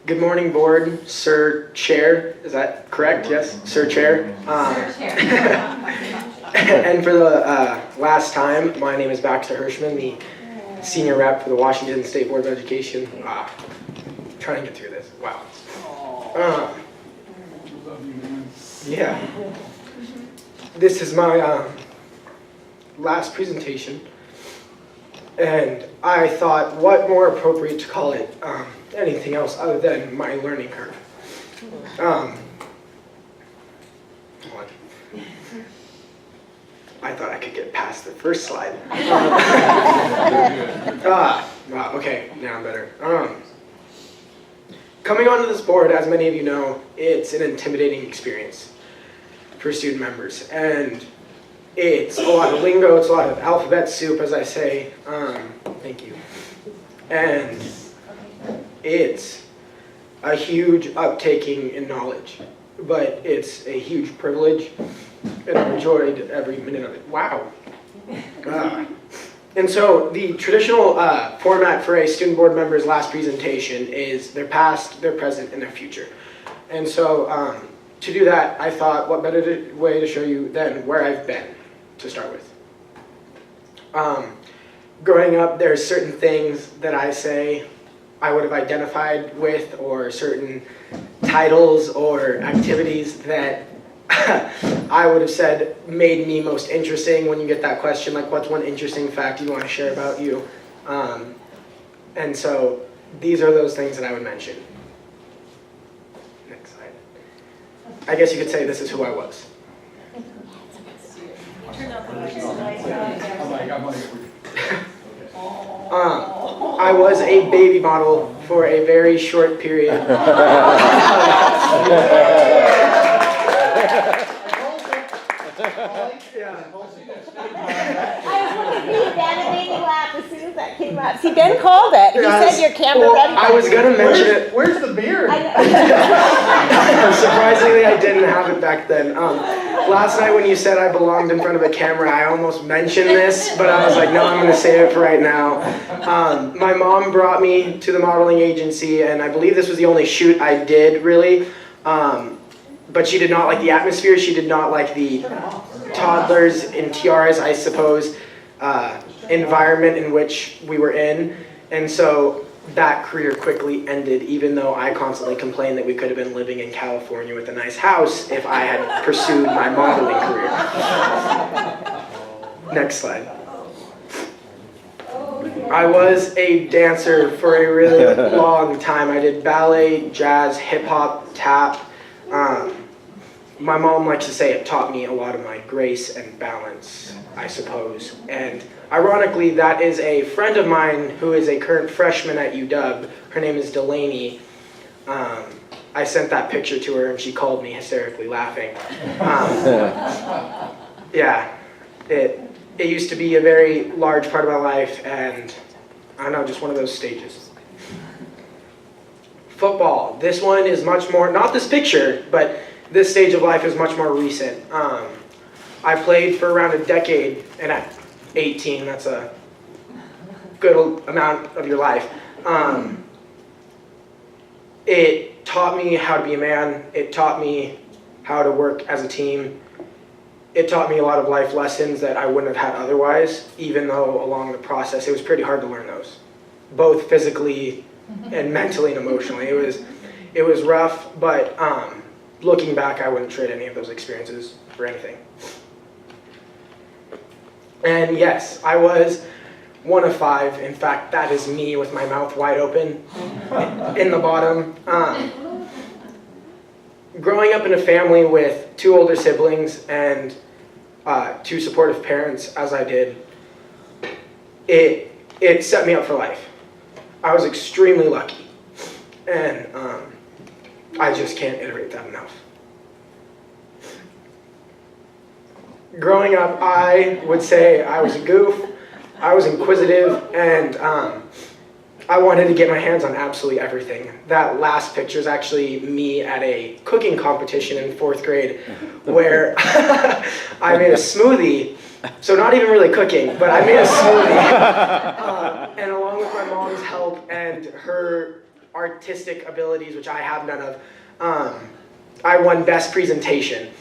Good morning, board, Sir Chair. Is that correct? Yes, Sir Chair. Sir Chair. And for the last time, my name is Baxter Hershman, the senior rep for the Washington State Board of Education. Trying to get through this. Wow. Yeah. This is my last presentation, and I thought, what more appropriate to call it anything else other than my learning curve. Hold on. I thought I could get past the first slide. Okay, now I'm better. Coming onto this board, as many of you know, it's an intimidating experience for student members, and it's a lot of lingo, it's a lot of alphabet soup, as I say. Thank you. And it's a huge uptaking in knowledge, but it's a huge privilege, and I've enjoyed every minute of it. Wow. And so the traditional format for a student board member's last presentation is their past, their present, and their future. And so to do that, I thought, what better way to show you than where I've been to start with. Growing up, there's certain things that I say I would have identified with, or certain titles or activities that I would have said made me most interesting when you get that question, like what's one interesting fact you want to share about you? And so these are those things that I would mention. Next slide. I guess you could say this is who I was. I was a baby model for a very short period. As soon as that came out. See, Ben called it. He said your camera ready. I was going to mention it. Where's the beard? Surprisingly, I didn't have it back then. Last night when you said I belonged in front of a camera, I almost mentioned this, but I was like, no, I'm going to save it for right now. My mom brought me to the modeling agency, and I believe this was the only shoot I did, really. But she did not like the atmosphere. She did not like the toddlers in tiaras, I suppose, environment in which we were in. And so that career quickly ended, even though I constantly complained that we could have been living in California with a nice house if I had pursued my modeling career. Next slide. I was a dancer for a really long time. I did ballet, jazz, hip-hop, tap. My mom likes to say it taught me a lot of my grace and balance, I suppose. And ironically, that is a friend of mine who is a current freshman at UW. Her name is Delaney. I sent that picture to her, and she called me hysterically laughing. Yeah, it used to be a very large part of my life, and I don't know, just one of those stages. Football. This one is much more, not this picture, but this stage of life is much more recent. I played for around a decade, and at 18, that's a good amount of your life. It taught me how to be a man. It taught me how to work as a team. It taught me a lot of life lessons that I wouldn't have had otherwise, even though along the process it was pretty hard to learn those, both physically and mentally and emotionally. It was rough, but looking back, I wouldn't trade any of those experiences for anything. And yes, I was one of 5. In fact, that is me with my mouth wide open in the bottom. Growing up in a family with 2 older siblings and 2 supportive parents, as I did, it set me up for life. I was extremely lucky, and I just can't iterate that enough. Growing up, I would say I was a goof, I was inquisitive, and I wanted to get my hands on absolutely everything. That last picture is actually me at a cooking competition in 4th grade where I made a smoothie. So not even really cooking, but I made a smoothie. And along with my mom's help and her artistic abilities, which I have none of, I won best presentation.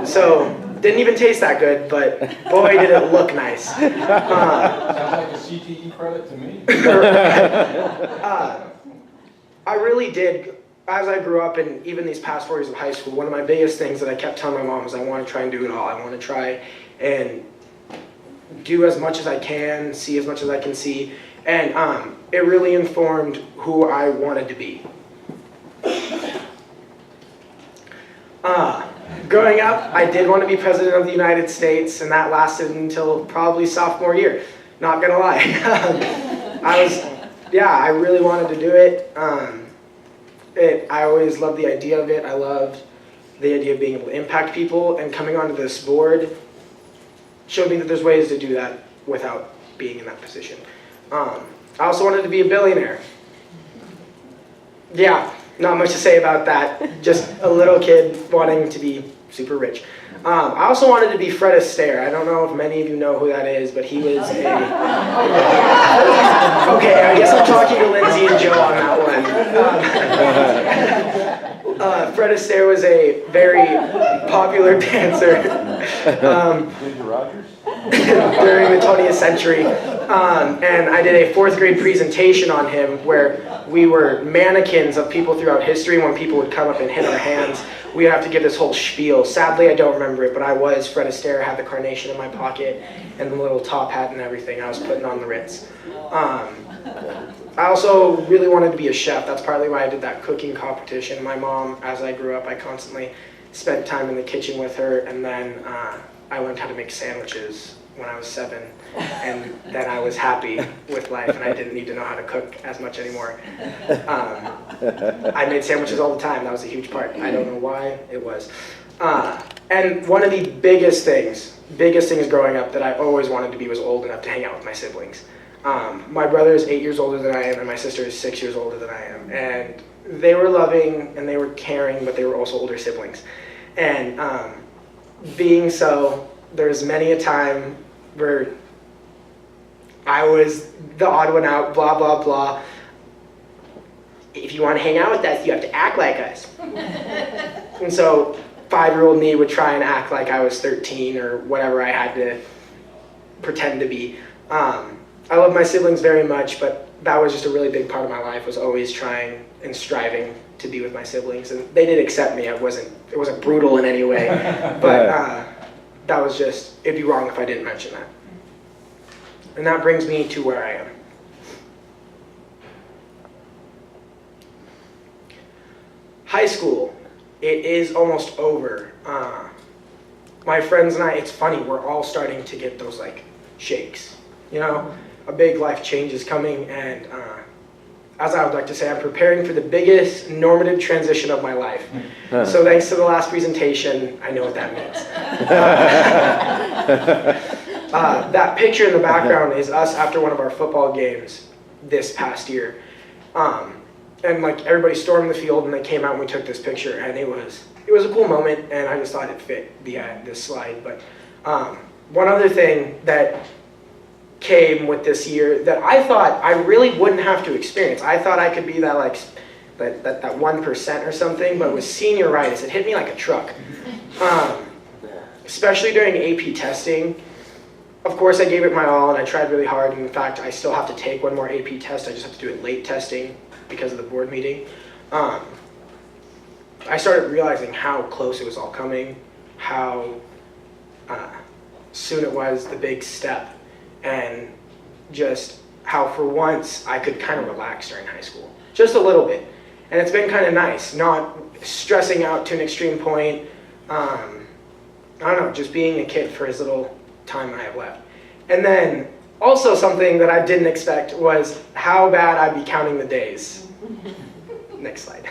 So didn't even taste that good, but boy did it look nice. Sounds like a CTE credit to me. I really did, as I grew up and even these past 4 years of high school, one of my biggest things that I kept telling my mom was I want to try and do it all. I want to try and do as much as I can, see as much as I can see, and it really informed who I wanted to be. Growing up, I did want to be president of the United States, and that lasted until probably sophomore year. Not gonna lie. I really wanted to do it. I always loved the idea of it. I loved the idea of being able to impact people, and coming onto this board showed me that there's ways to do that without being in that position. I also wanted to be a billionaire. Yeah, not much to say about that. Just a little kid wanting to be super rich. I also wanted to be Fred Astaire. I don't know if many of you know who that is, but he was a... Okay, I guess I'm talking to Lindsay and Joe on that one. Fred Astaire was a very popular dancer during the 20th century. And I did a 4th grade presentation on him where we were mannequins of people throughout history. When people would come up and hit our hands, we would have to give this whole spiel. Sadly, I don't remember it, but I was Fred Astaire. I had the carnation in my pocket and the little top hat and everything. I was putting on the Ritz. I also really wanted to be a chef. That's partly why I did that cooking competition. My mom, as I grew up, I constantly spent time in the kitchen with her, and then I learned how to make sandwiches when I was 7, and then I was happy with life, and I didn't need to know how to cook as much anymore. I made sandwiches all the time. That was a huge part. I don't know why, it was. And one of the biggest things growing up that I always wanted to be was old enough to hang out with my siblings. My brother is 8 years older than I am, and my sister is 6 years older than I am. And they were loving, and they were caring, but they were also older siblings. And being so, there's many a time where I was the odd one out, blah, blah, blah. If you want to hang out with us, you have to act like us. And so 5-year-old me would try and act like I was 13 or whatever I had to pretend to be. I love my siblings very much, but that was just a really big part of my life, was always trying and striving to be with my siblings. And they did accept me. It wasn't brutal in any way, but that was just, it'd be wrong if I didn't mention that. And that brings me to where I am. High school, it is almost over. My friends and I, it's funny, we're all starting to get those like shakes. You know, a big life change is coming, and as I would like to say, I'm preparing for the biggest normative transition of my life. So thanks to the last presentation, I know what that means. That picture in the background is us after one of our football games this past year. And like everybody stormed the field and they came out and we took this picture, and it was a cool moment, and I just thought it fit this slide. But one other thing that came with this year that I thought I really wouldn't have to experience. I thought I could be that like that 1% or something, but with senioritis, it hit me like a truck. Especially during AP testing. Of course, I gave it my all and I tried really hard. And in fact, I still have to take one more AP test. I just have to do it late testing because of the board meeting. I started realizing how close it was all coming, how soon it was, the big step, and just how for once I could kind of relax during high school, just a little bit. And it's been kind of nice, not stressing out to an extreme point. I don't know, just being a kid for as little time I have left. And then also something that I didn't expect was how bad I'd be counting the days. Next slide.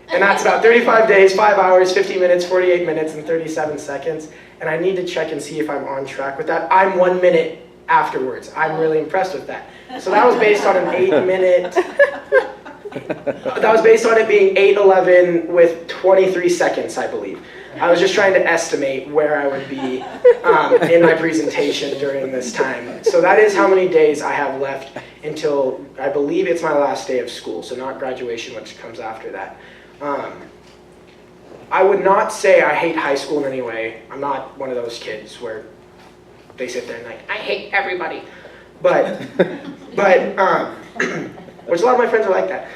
And that's about 35 days, 5 hours, 50 minutes, 48 minutes, and 37 seconds. And I need to check and see if I'm on track with that. I'm 1 minute afterwards. I'm really impressed with that. So that was based on an 8 minute, that was based on it being 8:11 with 23 seconds, I believe. I was just trying to estimate where I would be in my presentation during this time. So that is how many days I have left until, I believe it's my last day of school, so not graduation, which comes after that. I would not say I hate high school in any way. I'm not one of those kids where they sit there and like, I hate everybody. But which a lot of my friends are like that.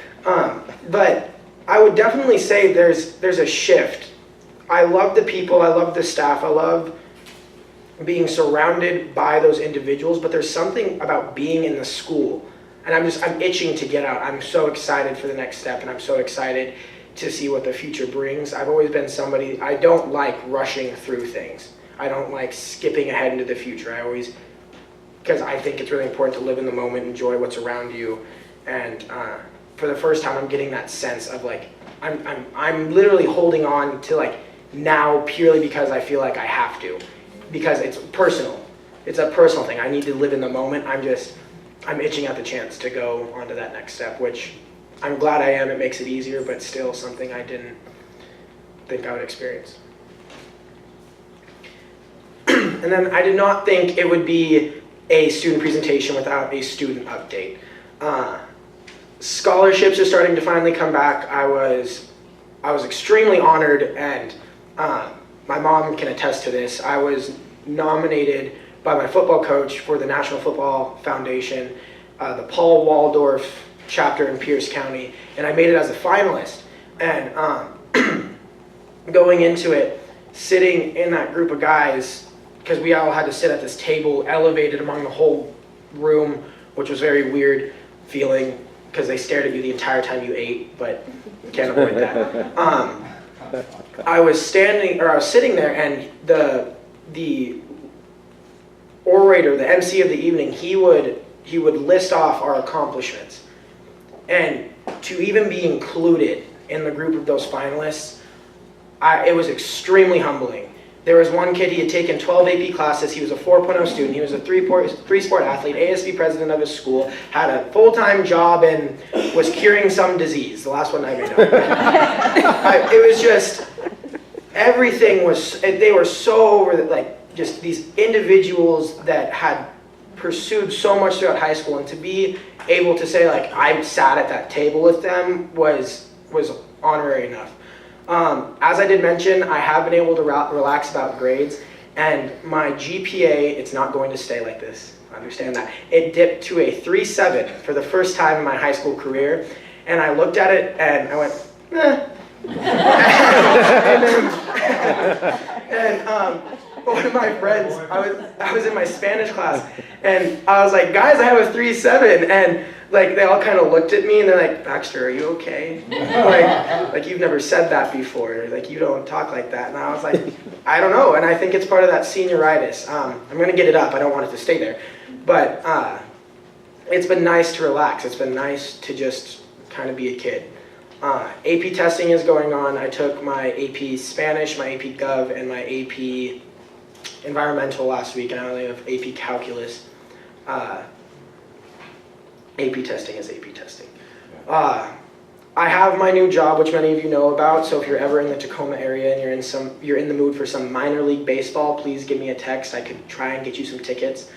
But I would definitely say there's a shift. I love the people, I love the staff, I love being surrounded by those individuals, but there's something about being in the school. And I'm itching to get out. I'm so excited for the next step, and I'm so excited to see what the future brings. I've always been somebody, I don't like rushing through things. I don't like skipping ahead into the future. Because I think it's really important to live in the moment, enjoy what's around you. And for the first time, I'm getting that sense of like, I'm literally holding on to like now purely because I feel like I have to. Because it's personal. It's a personal thing. I need to live in the moment. I'm itching at the chance to go on to that next step, which I'm glad I am. It makes it easier, but still something I didn't think I would experience. And then I did not think it would be a student presentation without a student update. Scholarships are starting to finally come back. I was extremely honored, and my mom can attest to this. I was nominated by my football coach for the National Football Foundation, the Paul Waldorf chapter in Pierce County, and I made it as a finalist. And going into it, sitting in that group of guys, because we all had to sit at this table elevated among the whole room, which was very weird feeling because they stared at you the entire time you ate, but can't avoid that. I was sitting there, and the orator, the MC of the evening, he would list off our accomplishments. And to even be included in the group of those finalists, it was extremely humbling. There was one kid, he had taken 12 AP classes, he was a 4.0 student, he was a three-sport athlete, ASB president of his school, had a full-time job, and was curing some disease, the last one I made up. It was just, everything was, they were so, like, just these individuals that had pursued so much throughout high school, and to be able to say, like, I sat at that table with them was honorary enough. As I did mention, I have been able to relax about grades, and my GPA, it's not going to stay like this, I understand that. It dipped to a 3.7 for the first time in my high school career, and I looked at it and I went, eh. and one of my friends, I was in my Spanish class, and I was like, guys, I have a 3.7, and like they all kind of looked at me and they're like, Baxter, are you okay? like you've never said that before, like you don't talk like that. And I was like, I don't know, and I think it's part of that senioritis. I'm gonna get it up, I don't want it to stay there. But it's been nice to relax, it's been nice to just kind of be a kid. AP testing is going on. I took my AP Spanish, my AP Gov, and my AP Environmental last week, and I only have AP Calculus. AP testing is AP testing. I have my new job, which many of you know about, so if you're ever in the Tacoma area and you're in the mood for some minor league baseball, please give me a text. I could try and get you some tickets.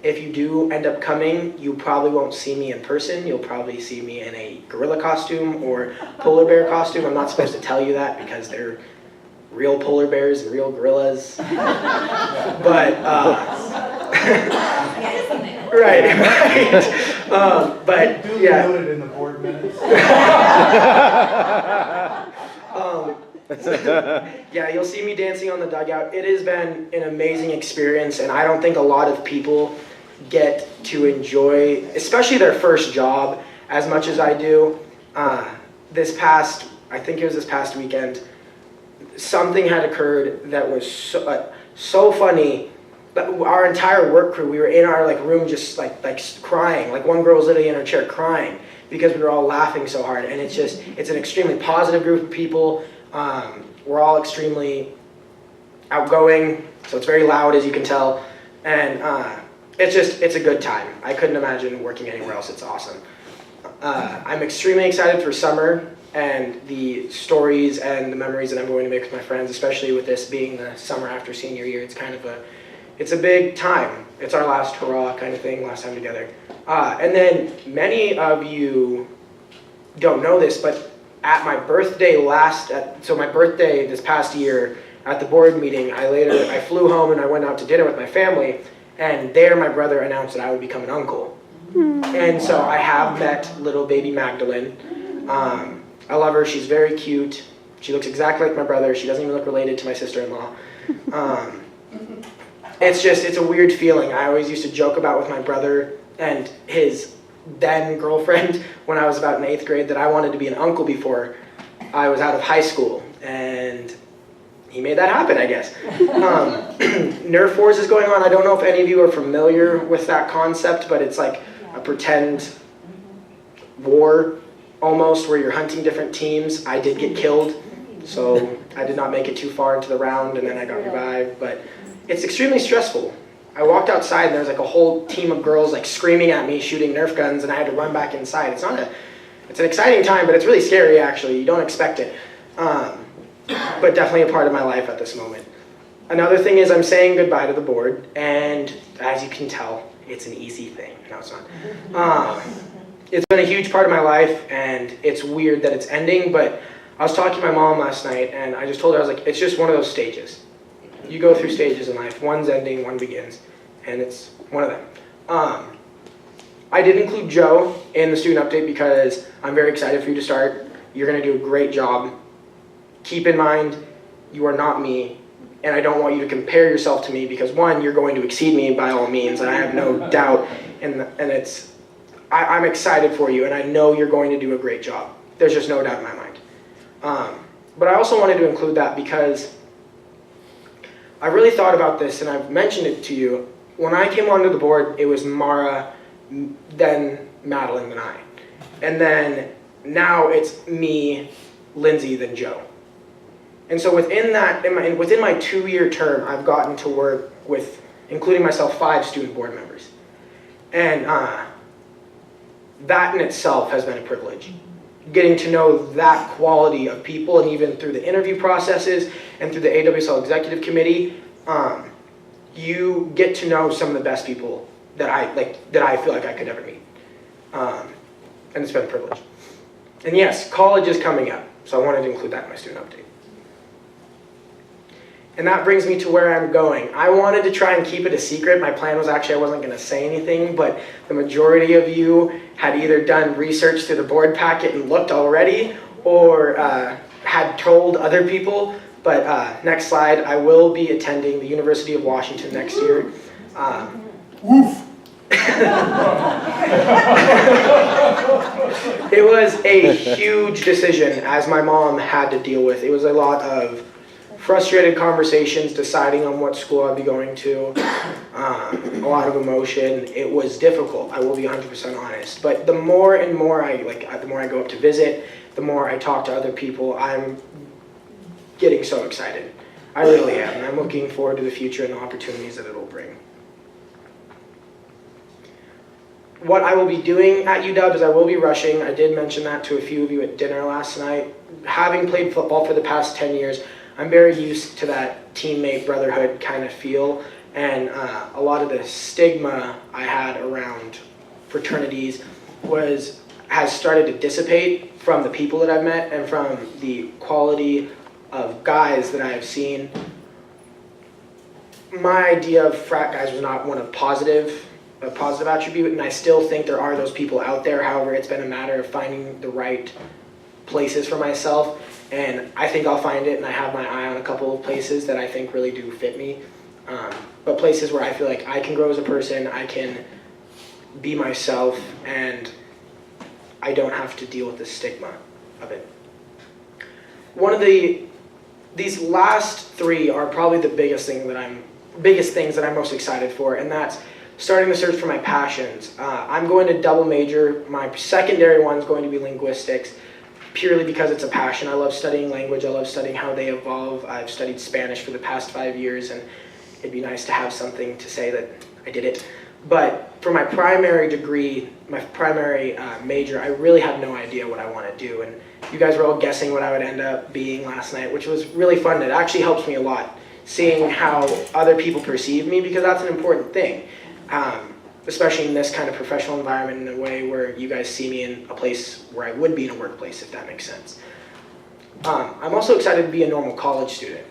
If you do end up coming, you probably won't see me in person. You'll probably see me in a gorilla costume or polar bear costume. I'm not supposed to tell you that because they're real polar bears and real gorillas. But right. But yeah. Noted in the board minutes. Yeah, you'll see me dancing on the dugout. It has been an amazing experience, and I don't think a lot of people get to enjoy, especially their first job, as much as I do. I think it was this past weekend, something had occurred that was so funny. Our entire work crew, we were in our room just like crying. Like one girl was literally in her chair crying because we were all laughing so hard. And it's an extremely positive group of people. We're all extremely outgoing, so it's very loud, as you can tell. And it's a good time. I couldn't imagine working anywhere else. It's awesome. I'm extremely excited for summer. and the stories and the memories that I'm going to make with my friends, especially with this being the summer after senior year. It's a big time. It's our last hurrah kind of thing, last time together. And then many of you don't know this, but at my birthday my birthday this past year at the board meeting, I flew home and I went out to dinner with my family, and there my brother announced that I would become an uncle. And so I have met little baby Magdalene. I love her. She's very cute. She looks exactly like my brother. She doesn't even look related to my sister-in-law. It's a weird feeling. I always used to joke about with my brother and his then girlfriend when I was about in 8th grade that I wanted to be an uncle before I was out of high school. And he made that happen, I guess. Nerf Wars is going on. I don't know if any of you are familiar with that concept, but it's like a pretend war almost where you're hunting different teams. I did get killed, so I did not make it too far into the round, and then I got revived, but it's extremely stressful. I walked outside and there was like a whole team of girls like screaming at me, shooting Nerf guns, and I had to run back inside. It's an exciting time, but it's really scary actually. You don't expect it. But definitely a part of my life at this moment. Another thing is I'm saying goodbye to the board, and as you can tell, it's an easy thing. No, it's not. It's been a huge part of my life, and it's weird that it's ending, but I was talking to my mom last night, and I just told her, I was like, it's just one of those stages. You go through stages in life. One's ending, one begins, and it's one of them. I did include Joe in the student update because I'm very excited for you to start. You're going to do a great job. Keep in mind, you are not me, and I don't want you to compare yourself to me because, one, you're going to exceed me by all means, and I have no doubt, I'm excited for you, and I know you're going to do a great job. There's just no doubt in my mind. But I also wanted to include that because I really thought about this, and I've mentioned it to you. When I came onto the board, it was Mara, then Madeline, then I. And then now it's me, Lindsay, then Joe. And so within my 2-year term, I've gotten to work with, including myself, 5 student board members. And that in itself has been a privilege. Getting to know that quality of people, and even through the interview processes and through the AWSL Executive Committee, you get to know some of the best people that I feel like I could ever meet. And it's been a privilege. And yes, college is coming up, so I wanted to include that in my student update. And that brings me to where I'm going. I wanted to try and keep it a secret. My plan was actually I wasn't going to say anything, but the majority of you had either done research through the board packet and looked already, or had told other people. But next slide, I will be attending the University of Washington next year. Woof! It was a huge decision, as my mom had to deal with. It was a lot of frustrated conversations, deciding on what school I'd be going to, a lot of emotion. It was difficult, I will be 100% honest. But the more and more the more I go up to visit, the more I talk to other people, I'm getting so excited. I really am, and I'm looking forward to the future and the opportunities that it'll bring. What I will be doing at UW is I will be rushing. I did mention that to a few of you at dinner last night. Having played football for the past 10 years, I'm very used to that teammate brotherhood kind of feel, and a lot of the stigma I had around fraternities has started to dissipate from the people that I've met and from the quality of guys that I have seen. My idea of frat guys was not a positive attribute, and I still think there are those people out there. However, it's been a matter of finding the right places for myself, and I think I'll find it, and I have my eye on a couple of places that I think really do fit me, but places where I feel like I can grow as a person, I can be myself, and I don't have to deal with the stigma of it. These last 3 are probably the biggest things that I'm most excited for, and that's starting the search for my passions. I'm going to double major. My secondary one is going to be linguistics, purely because it's a passion. I love studying language. I love studying how they evolve. I've studied Spanish for the past 5 years, and it'd be nice to have something to say that I did it. But for my primary degree, my primary major, I really have no idea what I want to do. And you guys were all guessing what I would end up being last night, which was really fun. It actually helps me a lot, seeing how other people perceive me, because that's an important thing. Especially in this kind of professional environment, in a way where you guys see me in a place where I would be in a workplace, if that makes sense. I'm also excited to be a normal college student.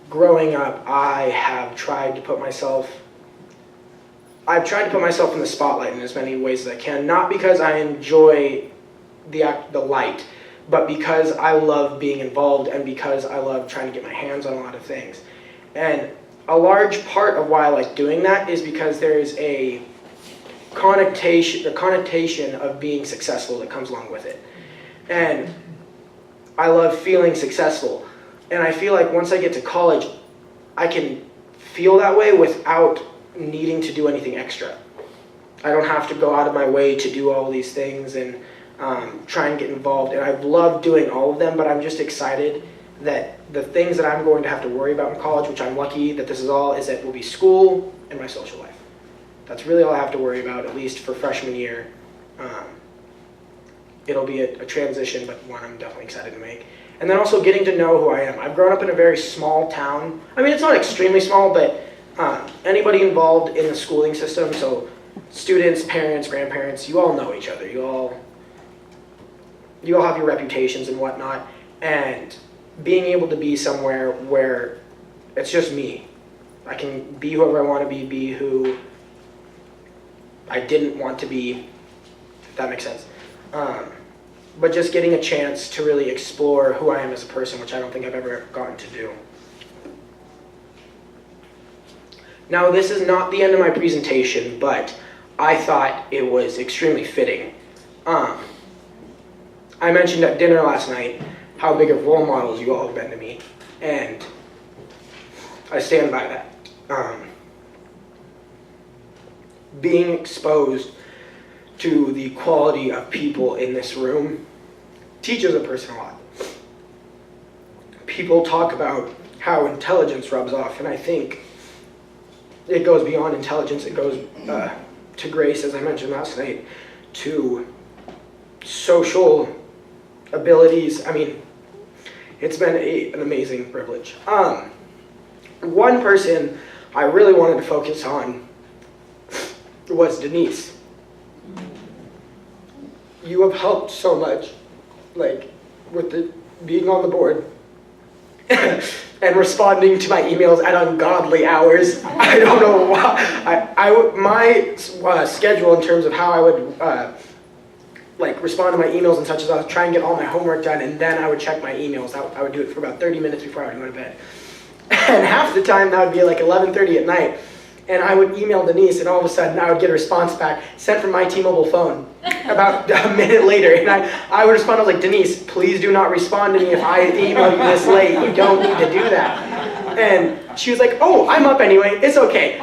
Growing up, I've tried to put myself in the spotlight in as many ways as I can, not because I enjoy the light, but because I love being involved and because I love trying to get my hands on a lot of things. And a large part of why I like doing that is because there is a connotation of being successful that comes along with it. And I love feeling successful. And I feel like once I get to college, I can feel that way without needing to do anything extra. I don't have to go out of my way to do all these things and try and get involved. And I've loved doing all of them, but I'm just excited that the things that I'm going to have to worry about in college, which I'm lucky that this is all, is that will be school and my social life. That's really all I have to worry about, at least for freshman year. It'll be a transition, but one I'm definitely excited to make. And then also getting to know who I am. I've grown up in a very small town. I mean, it's not extremely small, but anybody involved in the schooling system, so students, parents, grandparents, you all know each other. You all have your reputations and whatnot. And being able to be somewhere where it's just me. I can be whoever I want to be who I didn't want to be, if that makes sense. But just getting a chance to really explore who I am as a person, which I don't think I've ever gotten to do. Now, this is not the end of my presentation, but I thought it was extremely fitting. I mentioned at dinner last night how big of role models you all have been to me, and I stand by that. Being exposed to the quality of people in this room teaches a person a lot. People talk about how intelligence rubs off, and I think it goes beyond intelligence. It goes to grace, as I mentioned last night, to social abilities. I mean, it's been an amazing privilege. One person I really wanted to focus on was Denise. You have helped so much, like with being on the board and responding to my emails at ungodly hours. I don't know why. My schedule in terms of how I would respond to my emails and such as I was trying to get all my homework done, and then I would check my emails. I would do it for about 30 minutes before I would go to bed. And half the time that would be like 11:30 at night. And I would email Denise, and all of a sudden I would get a response back sent from my T-Mobile phone about a minute later. And I would respond, I was like, Denise, please do not respond to me if I email you this late. You don't need to do that. And she was like, oh, I'm up anyway. It's okay.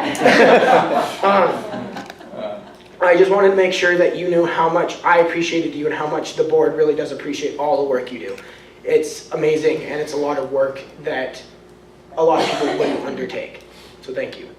I just wanted to make sure that you knew how much I appreciated you and how much the board really does appreciate all the work you do. It's amazing, and it's a lot of work that a lot of people wouldn't undertake. So thank you.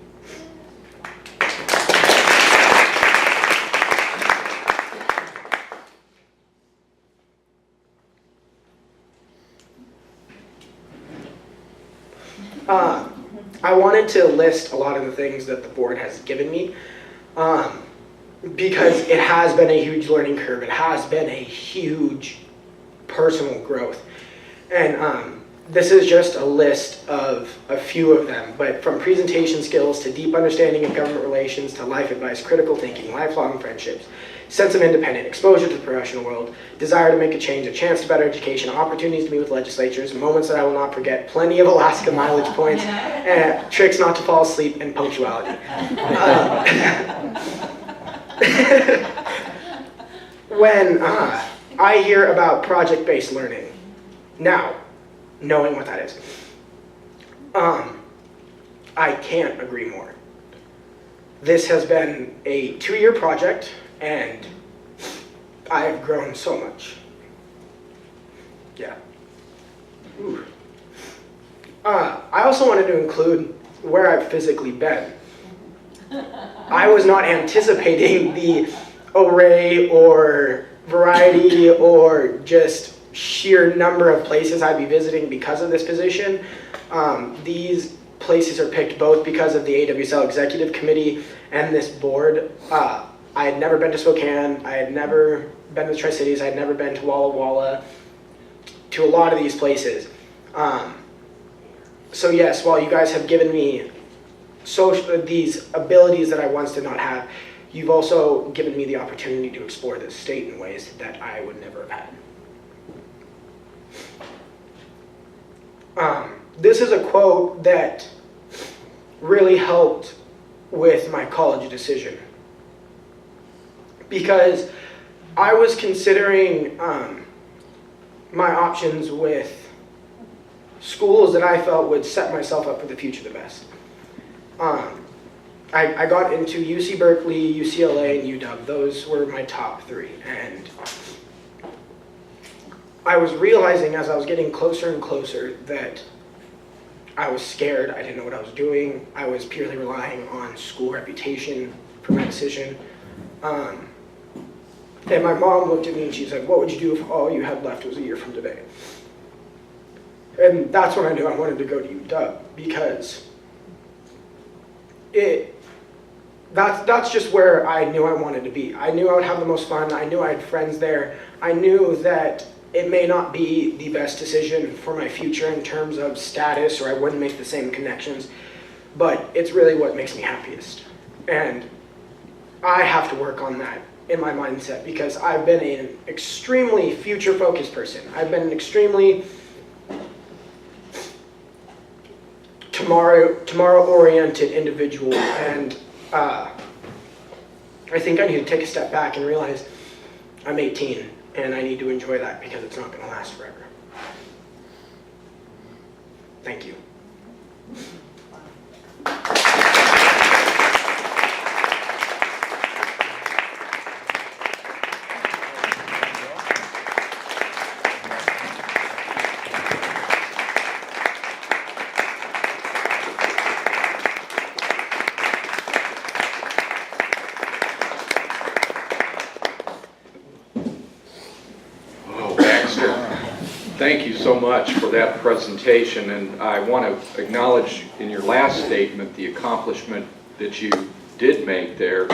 I wanted to list a lot of the things that the board has given me because it has been a huge learning curve. It has been a huge personal growth. And this is just a list of a few of them, but from presentation skills to deep understanding of government relations to life advice, critical thinking, lifelong friendships, sense of independence, exposure to the professional world, desire to make a change, a chance to better education, opportunities to meet with legislatures, moments that I will not forget, plenty of Alaska mileage points, tricks not to fall asleep, and punctuality. When I hear about project-based learning, now, knowing what that is, I can't agree more. This has been a 2-year project, and I've grown so much. Yeah. Ooh. I also wanted to include where I've physically been. I was not anticipating the array or variety or just sheer number of places I'd be visiting because of this position. These places are picked both because of the AWSL Executive Committee and this board. I had never been to Spokane, I had never been to the Tri-Cities, I had never been to Walla Walla, to a lot of these places. So yes, while you guys have given me these abilities that I once did not have, you've also given me the opportunity to explore this state in ways that I would never have had. This is a quote that really helped with my college decision, because I was considering my options with schools that I felt would set myself up for the future the best. I got into UC Berkeley, UCLA, and UW. Those were my top three. And I was realizing as I was getting closer and closer that I was scared. I didn't know what I was doing. I was purely relying on school reputation for my decision. And my mom looked at me and she said, "What would you do if all you had left was a year from today?" And that's when I knew I wanted to go to UW, because that's just where I knew I wanted to be. I knew I would have the most fun. I knew I had friends there. I knew that it may not be the best decision for my future in terms of status, or I wouldn't make the same connections, but it's really what makes me happiest. And I have to work on that in my mindset, because I've been an extremely future-focused person. I've been an extremely tomorrow-oriented individual, and I think I need to take a step back and realize I'm 18, and I need to enjoy that, because it's not going to last forever. Thank you. Thank you so much for that presentation, and I want to acknowledge in your last statement the accomplishment that you did make there.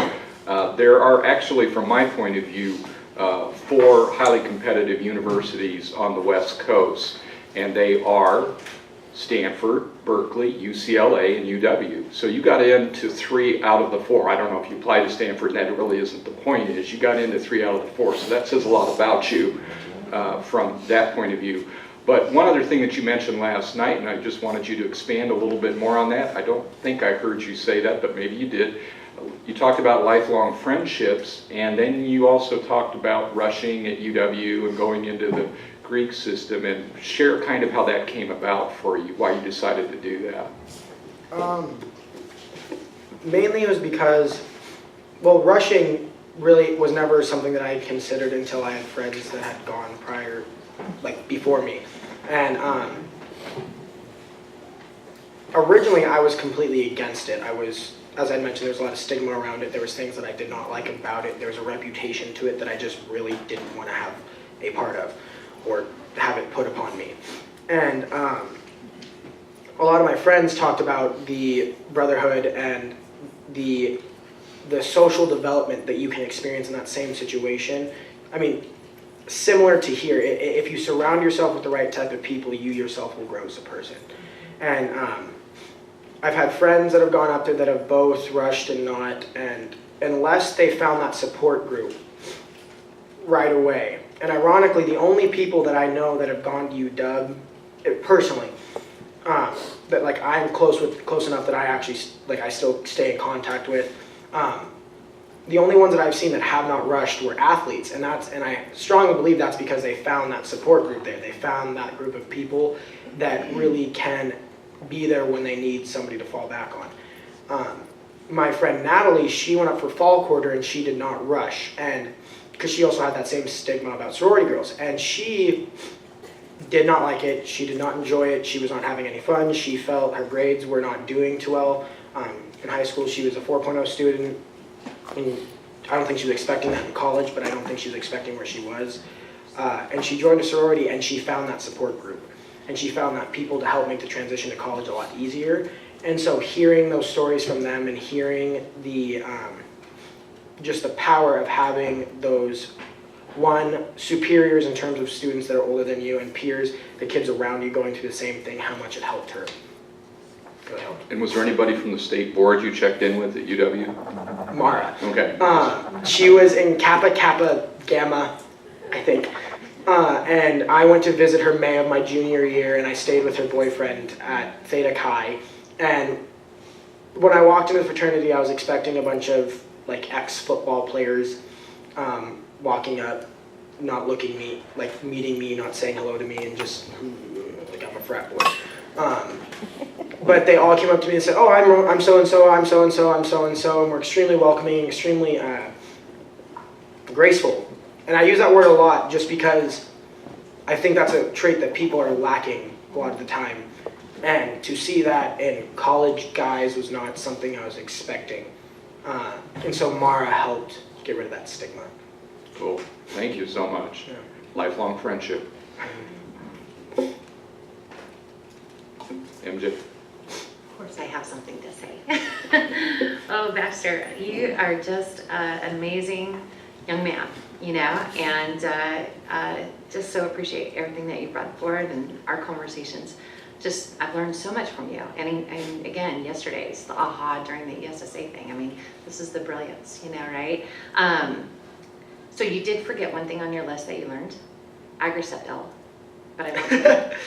There are actually, from my point of view, 4 highly competitive universities on the West Coast, and they are Stanford, Berkeley, UCLA, and UW. So you got into 3 out of the 4. I don't know if you applied to Stanford, and that really isn't the point, is you got into 3 out of the 4, so that says a lot about you. From that point of view. But one other thing that you mentioned last night, and I just wanted you to expand a little bit more on that. I don't think I heard you say that, but maybe you did. You talked about lifelong friendships, and then you also talked about rushing at UW and going into the Greek system, and share kind of how that came about for you, why you decided to do that. Mainly it was because, well, rushing really was never something that I had considered until I had friends that had gone prior, like before me. And originally I was completely against it. I was, as I mentioned, there was a lot of stigma around it. There was things that I did not like about it. There was a reputation to it that I just really didn't want to have a part of or have it put upon me. And a lot of my friends talked about the brotherhood and the social development that you can experience in that same situation. I mean, similar to here, if you surround yourself with the right type of people, you yourself will grow as a person. And I've had friends that have gone up there that have both rushed and not, and unless they found that support group right away. And ironically, the only people that I know that have gone to UW, personally, that like I'm close enough that I actually, like I still stay in contact with, the only ones that I've seen that have not rushed were athletes, and I strongly believe that's because they found that support group there. They found that group of people that really can be there when they need somebody to fall back on. My friend Natalie, she went up for fall quarter and she did not rush, and because she also had that same stigma about sorority girls, and she did not like it. She did not enjoy it. She was not having any fun. She felt her grades were not doing too well. In high school, she was a 4.0 student. And I don't think she was expecting that in college, but I don't think she was expecting where she was. And she joined a sorority, and she found that support group. And she found that people to help make the transition to college a lot easier. And so hearing those stories from them and hearing the just the power of having those, one, superiors in terms of students that are older than you, and peers, the kids around you going through the same thing, how much it helped her. Really helped. And was there anybody from the state board you checked in with at UW? Mara. Okay. She was in Kappa Kappa Gamma, I think. And I went to visit her May of my junior year, and I stayed with her boyfriend at Theta Chi. And when I walked into the fraternity, I was expecting a bunch of like ex-football players walking up, not looking me, like meeting me, not saying hello to me, and just like I'm a frat boy. But they all came up to me and said, "Oh, I'm so and so, I'm so and so, I'm so and so," and we're extremely welcoming, extremely graceful. And I use that word a lot just because I think that's a trait that people are lacking a lot of the time. And to see that in college guys was not something I was expecting. And so Mara helped get rid of that stigma. Cool. Thank you so much. Yeah. Lifelong friendship. MJ? Of course I have something to say. Oh, Baxter, you are just an amazing young man, you know, and just so appreciate everything that you brought forward and our conversations. Just, I've learned so much from you. And again, yesterday's the aha during the ESSA thing. I mean, this is the brilliance, you know, right? So you did forget one thing on your list that you learned, agriceptil, but I don't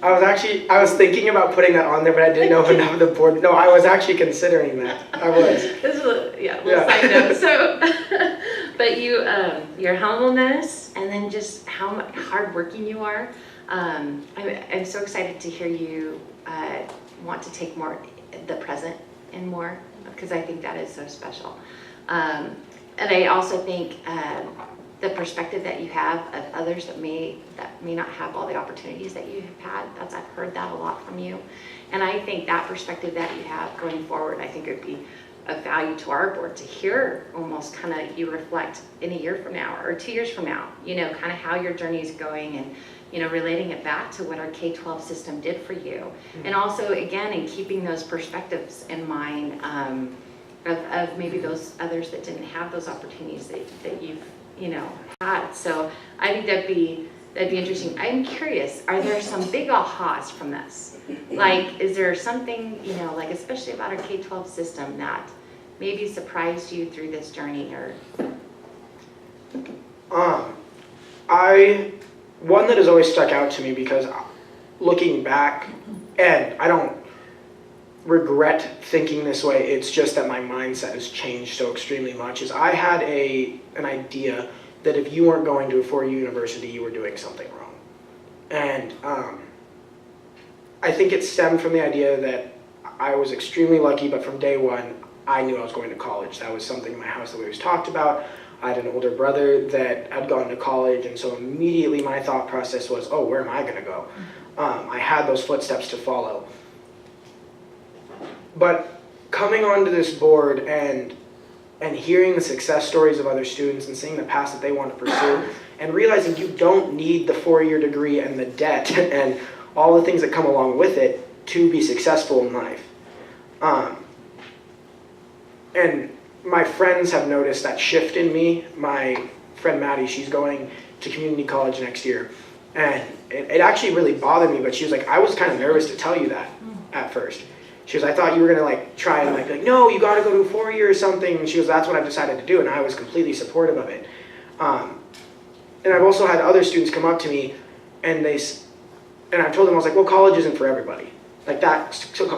I was thinking about putting that on there, but I didn't know enough of the board. No, I was actually considering that. I was. This is a little side note. So, but your humbleness, and then just how hardworking you are. I'm so excited to hear you want to take more the present and more, because I think that is so special. And I also think the perspective that you have of others that may not have all the opportunities that you have had. I've heard that a lot from you, and I think that perspective that you have going forward, I think it would be of value to our board to hear almost kind of you reflect in a year from now or 2 years from now, you know, kind of how your journey is going, and you know, relating it back to what our K-12 system did for you. Mm-hmm. And also, again, in keeping those perspectives in mind of maybe those others that didn't have those opportunities that you've, you know, had. So I think that'd be interesting. I'm curious, are there some big ahas from this? Like, is there something, you know, like especially about our K-12 system that maybe surprised you through this journey, or? One that has always stuck out to me, because looking back, and I don't regret thinking this way, it's just that my mindset has changed so extremely much, is I had an idea that if you weren't going to a four-year university, you were doing something wrong. And I think it stemmed from the idea that I was extremely lucky, but from day one, I knew I was going to college. That was something in my house that we always talked about. I had an older brother that had gone to college, and so immediately my thought process was, oh, where am I going to go? I had those footsteps to follow. But coming onto this board and hearing the success stories of other students and seeing the paths that they want to pursue, and realizing you don't need the four-year degree and the debt and all the things that come along with it to be successful in life. And my friends have noticed that shift in me. My friend Maddie, she's going to community college next year. And it actually really bothered me, but she was like, I was kind of nervous to tell you that at first. She was, I thought you were going to like try and like, no, you got to go to a 4-year or something. And she was, that's what I've decided to do. And I was completely supportive of it. And I've also had other students come up to me, and I've told them, I was like, well, college isn't for everybody. Like that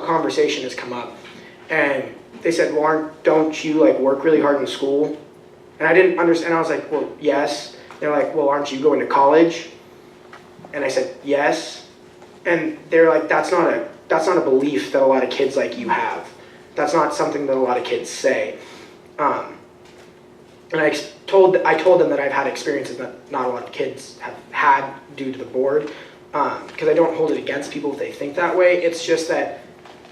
conversation has come up. And they said, well, don't you like work really hard in school? And I didn't understand. I was like, well, yes. They're like, well, aren't you going to college? And I said, yes. And they're like, that's not a belief that a lot of kids like you have. That's not something that a lot of kids say. And I told them that I've had experiences that not a lot of kids have had due to the board. Because I don't hold it against people if they think that way. It's just that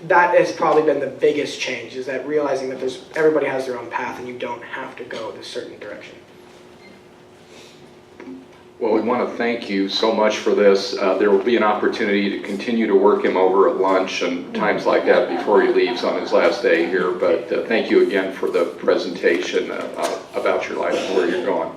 that has probably been the biggest change, is that realizing that everybody has their own path and you don't have to go this certain direction. Well, we want to thank you so much for this. There will be an opportunity to continue to work him over at lunch and times like that before he leaves on his last day here. But thank you again for the presentation about your life and where you're going.